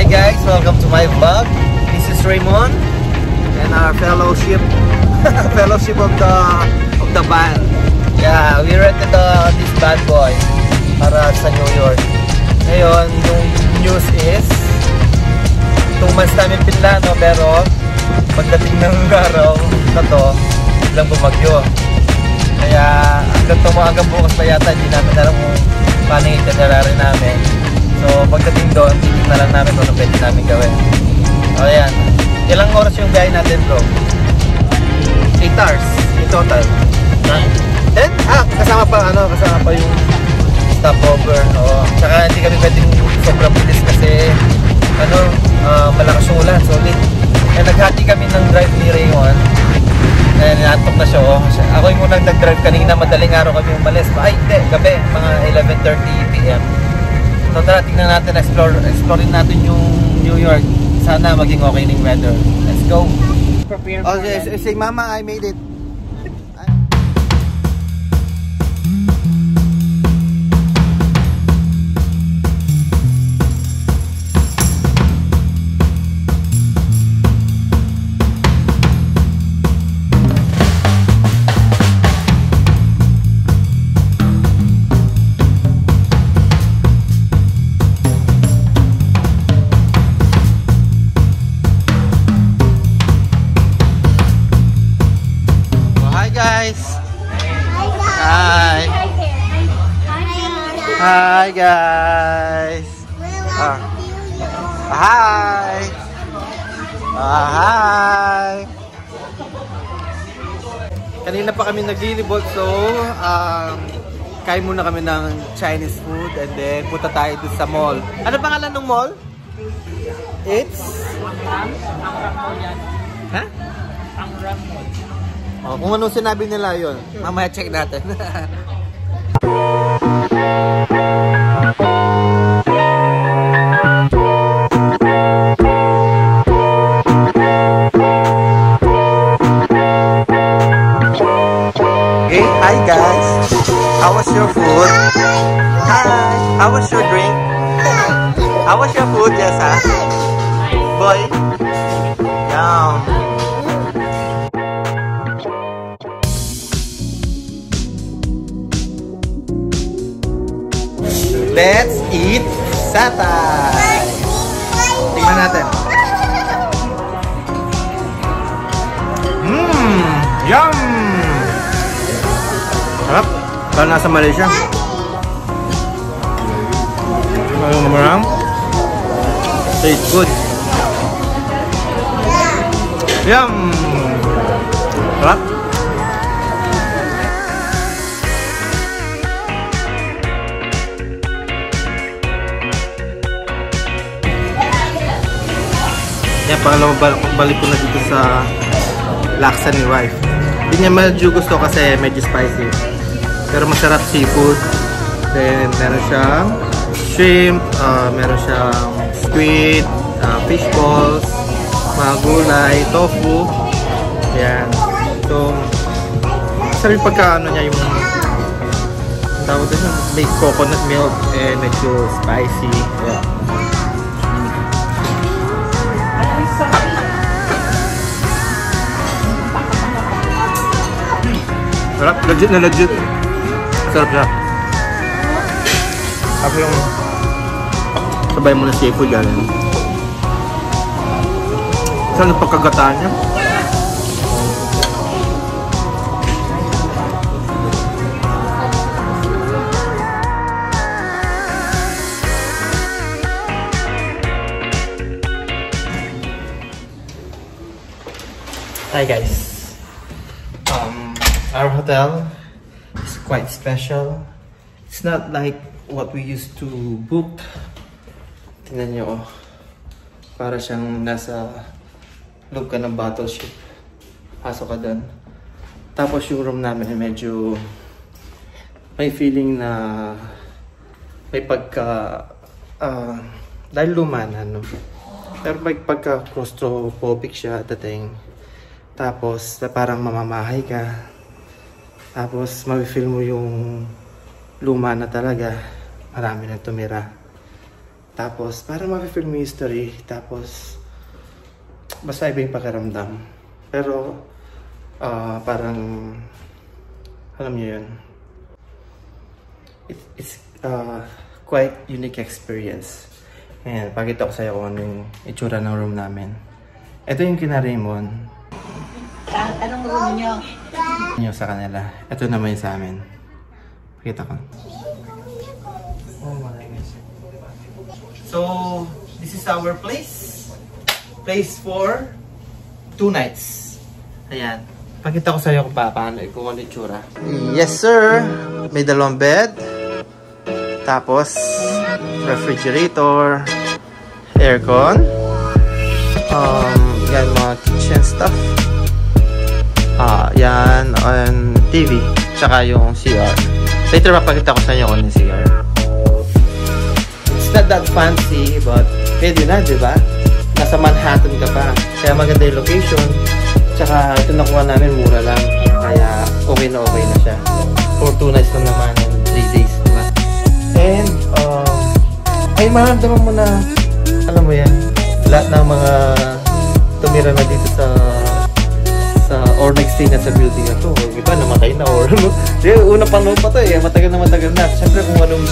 guys, welcome to my vlog. This is Raymond and our fellowship fellowship of the band. Yeah, we rented this bad boy para sa New York. Ngayon, yung news is 2 months namin pinlano, pero pagdating ng araw na to, biglang bumagyo. Kaya hanggang bukas pa yata, hindi namin alam kung paano yung itinerary namin. So pagdating doon, titignan na lang namin kung ano pwede namin gawin. O ayan, ilang oras yung biyahe natin bro? 8 hours in total. Then, kasama pa yung stopover. Tsaka hindi kami pwedeng sobrang bilis kasi malakas yung ulan, solid. Kaya naghati kami ng drive ni Raymond. Eh, naantok na siya. Ako yung unang nag-drive kanina, madaling araw kami umalis. Ay, hindi, gabi, mga 11:30 PM. So tara, tingnan natin, explorein natin yung New York. Sana maging okay ng weather. Let's go! Prepare for say mama, I made it. Hi guys. Hi. Hi. Kanina pa kami naglilibot, so kain muna kami ng Chinese food and then punta tayo dun sa mall. Ano pangalan ng mall? It's Angram Mall yan. Ha? Angram Mall. Kung anong sinabi nila yun, mamaya check natin. Okay, hi guys. How was your food? Hi. How was your drink? How was your food, Jessa? Boy? Yum. Let's eat satay. Tingnan natin. Yum! Sarap. Parang nasa Malaysia. Ayun naman. Tastes good. Yum! Sarap. Yan, pangalawang balik ko na dito sa laksa ni wife. Hindi niya medyo gusto kasi medyo spicy. Pero masarap seafood. Then meron siyang shrimp, meron siyang squid, fish balls, mga gulay, tofu. Yan. So, sabi pagka niya yung tawag doon, may coconut milk and medyo spicy. Yeah. Sarap, legit na legit. Sarap siya. Tapos yung sabay mo na seafood yan. Saan ang pagkagataan niya? Hi guys. Our hotel is quite special. It's not like what we used to book. Tingnan nyo, para siyang nasa loob ka ng battleship. Pasok ka doon. Tapos yung room namin medyo may feeling na may pagka dahil luma na, no? Pero may pagka claustrophobic siya dating. Tapos parang mamamahay ka. Tapos ma-feel mo yung luma na talaga. Marami na tumira. Tapos, parang ma-feel mo yung history. Tapos, basta iba yung pakiramdam. Pero, parang, alam niyo yun. It's quite unique experience. Ayan, pakita ko sa'yo kung ano yung itsura ng room namin. Ito yung kina Raymond. Anong room niyo? Yung sa kanila. Ito naman yung sa amin. Pakita ko. Oh my gosh. So, this is our place. Place for 2 nights. Ayan. Pakita ko sa'yo kung paano, kung ano yung itsura. Yes, sir. May dalawang bed. Tapos, refrigerator. Aircon. Yan, mga kitchen stuff. Yan, and TV. Tsaka yung CR. Later, mapakita ko sa inyo kung yung CR. It's not that fancy, but pwede na, di ba? Nasa Manhattan ka pa. Kaya maganda yung location. Tsaka ito nakuha namin, mura lang. Kaya okay na siya. For 2 nights lang naman and 3 days, di ba? And, ay maramdaman mo na, alam mo yan, lahat ng mga tumira na dito sa or nag-stay na sa building na to. Iba, namatay na or ano. Una panahon pa to eh. Matagal na. Siyempre kung anong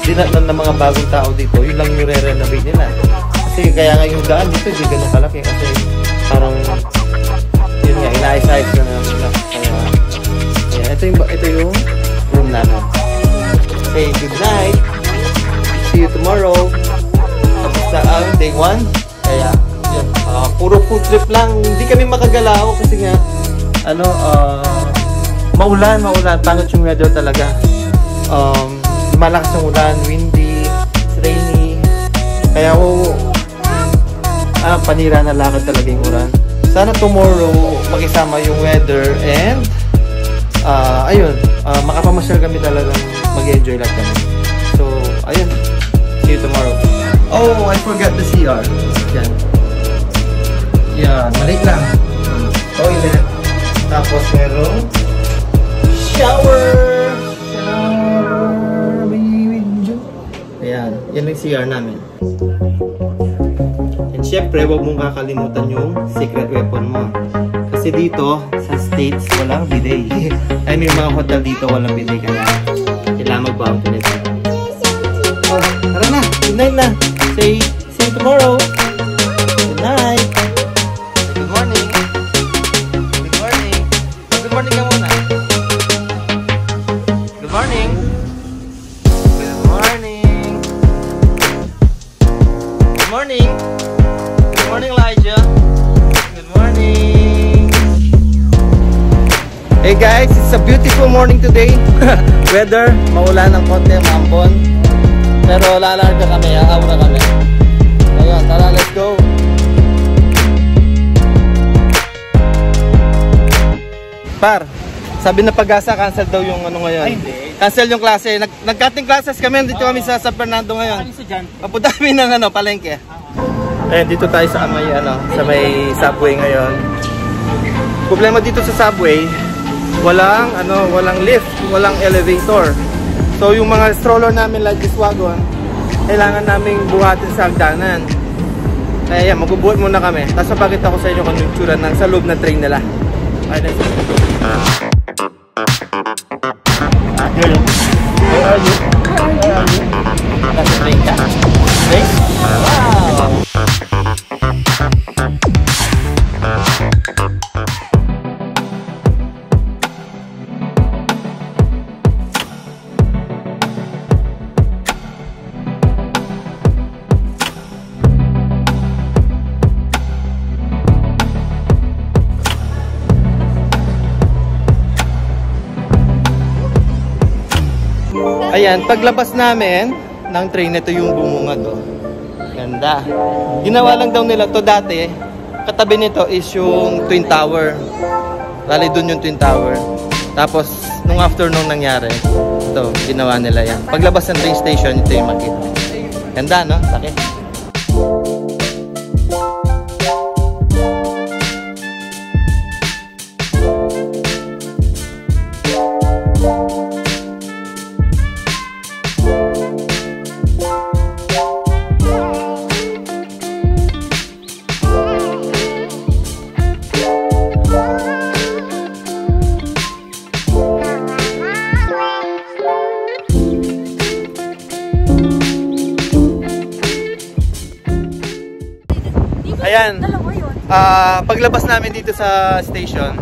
dinatnan ng mga bagong tao dito, yun lang yung re-renovate nila. Kasi kaya nga yung daan dito, hindi ganun kalaki. Kasi parang, yun nga, inaayos-ayos na nila. Kaya, ito yung room namin. Say good night. See you tomorrow. Tapos na day 1. Kaya, yun. Puro food trip lang. Hindi kami makagalaw kasi nga, maulan. Pangit yung weather talaga. Malakas yung ulan, windy, it's rainy. Kaya panira na lakad talaga yung ulan. Sana tomorrow makisama yung weather and ayun, makapamasyal kami talagang mag-enjoy lang kami. So, ayun. See you tomorrow. Oh, I forgot the CR. Yan. Yan, maliit lang. Toilet. Tapos merong shower. Ayan, yan yung CR namin. And syempre, huwag mong kakalimutan yung secret weapon mo. Kasi dito, sa States, walang bidet. Ay, may mga hotel dito, walang bidet. Kaya, kailangan magbaon ko nito. Oh, tara na. Good night na. See you tomorrow. Good night. Good morning. Good morning. Good morning ka muna. Good morning. Good morning. Good morning. Good morning, Elijah. Good morning. Hey guys, it's a beautiful morning today. Weather, maulan ng konti, maambon. Pero lalarga kami, aura kami. Ayun, tara, let's go. Par, sabi na Pag-asa, cancel daw yung ano ngayon. Cancel yung klase. Nag-cutting classes kami, dito kami sa San Fernando ngayon. Papunta kami ng palengke. Dito tayo sa may subway ngayon. Problema dito sa subway, walang lift, walang elevator. So yung mga stroller namin like this wagon, kailangan naming buhatin sa hagdanan. Kaya yan, magbubuhat muna kami. Tapos papakita ko sa inyo kung yung tsura ng sa loob ng train nila. Okay, let's go. Nasa train ka? Train? Wow! Ayan, paglabas namin ng train, ito yung bumungad, oh. Ganda. Ginawa lang daw nila to dati. Katabi nito is yung Twin Tower. Bali dun yung Twin Tower. Tapos, nung afternoon nangyari, ito, ginawa nila yan. Paglabas ng train station, ito yung makita. Ganda, no? Laki. Ayan. Paglabas namin dito sa station,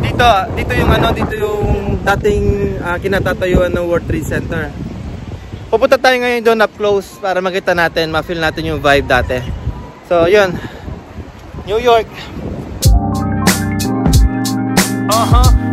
dito yung dito yung dating kinatatayuan ng World Trade Center. Pupunta tayo ngayon doon up close para makita natin, ma-feel natin yung vibe dati. So, yun. New York.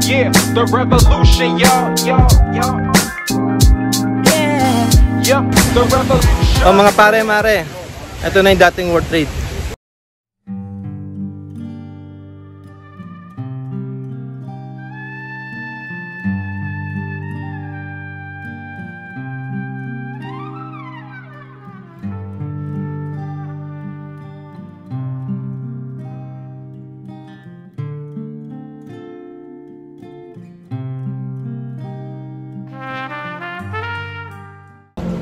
Yeah, the revolution, y'all. Yeah, the revolution. O mga pare-mare, ito na yung dating World Trade.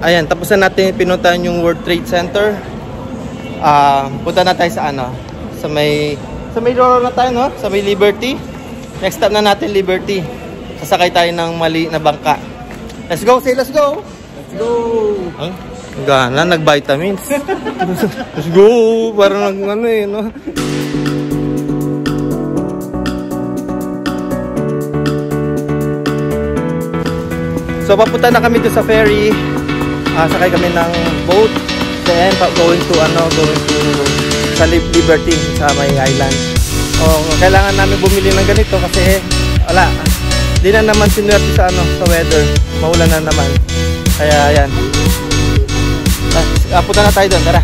Ayan, tapos na natin pinuntahan yung World Trade Center. Punta na tayo sa sa may Roro na tayo, no? Sa may Liberty. Next stop na natin Liberty. Sasakay tayo ng mali na bangka. Let's go, say let's go. Let's go. Ay, gana, nag-vitamins. Let's go, parang no? So papunta na kami doon sa ferry. Sakay kami ng boat, then going to sa Liberty sa may island. Kailangan namin bumili ng ganito kasi wala, di na naman sinuwerte sa sa weather, maulan na naman, kaya yan. Punta na tayo doon, tara.